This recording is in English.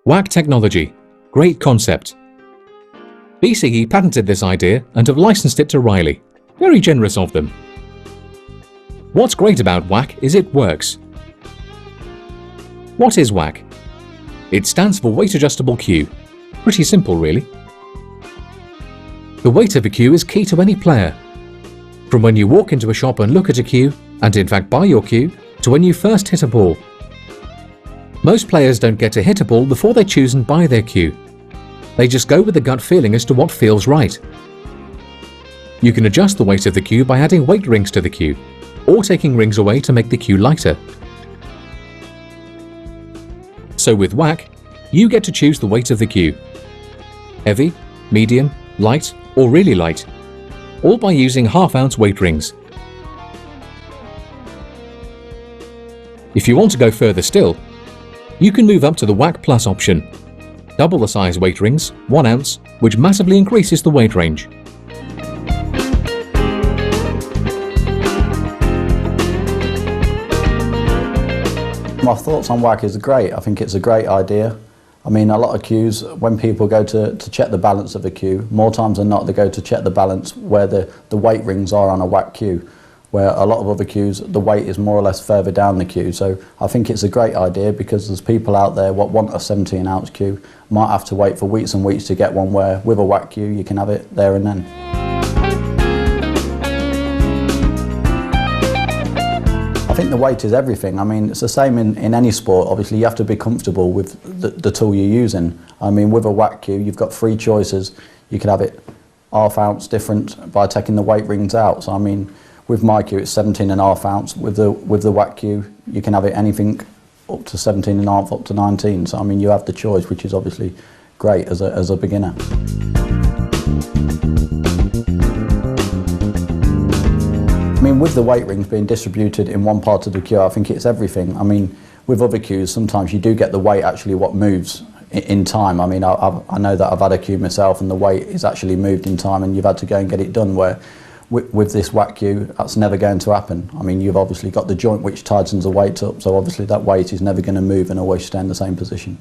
WAC technology. Great concept. BCE patented this idea and have licensed it to Riley. Very generous of them. What's great about WAC is it works. What is WAC? It stands for Weight Adjustable Cue. Pretty simple, really. The weight of a cue is key to any player. From when you walk into a shop and look at a cue, and in fact buy your cue, to when you first hit a ball. Most players don't get to hit a ball before they choose and buy their cue. They just go with the gut feeling as to what feels right. You can adjust the weight of the cue by adding weight rings to the cue, or taking rings away to make the cue lighter. So with WAC, you get to choose the weight of the cue. Heavy, medium, light, or really light, all by using half-ounce weight rings. If you want to go further still, you can move up to the WAC Plus option. Double the size weight rings, 1 ounce, which massively increases the weight range. My thoughts on WAC is great. I think it's a great idea. I mean, a lot of cues, when people go to check the balance of a cue, more times than not they go to check the balance where the weight rings are on a WAC cue, where a lot of other cues, the weight is more or less further down the cue. So I think it's a great idea because there's people out there what want a 17-ounce cue, might have to wait for weeks and weeks to get one, where with a WAC cue you can have it there and then. I think the weight is everything. I mean, it's the same in any sport. Obviously, you have to be comfortable with the tool you're using. I mean, with a WAC cue, you've got 3 choices. You can have it half ounce different by taking the weight rings out. So, I mean, with my cue, it's 17.5 ounce. With the WAC cue, you can have it anything up to 17.5, up to 19. So, I mean, you have the choice, which is obviously great as a beginner. I mean, with the weight rings being distributed in one part of the cue, I think it's everything. I mean, with other cues, sometimes you do get the weight actually what moves in time. I mean, I know that I've had a cue myself and the weight is actually moved in time and you've had to go and get it done, where with this WAC cue, that's never going to happen. I mean, you've obviously got the joint which tightens the weight up, so obviously that weight is never going to move and always stay in the same position.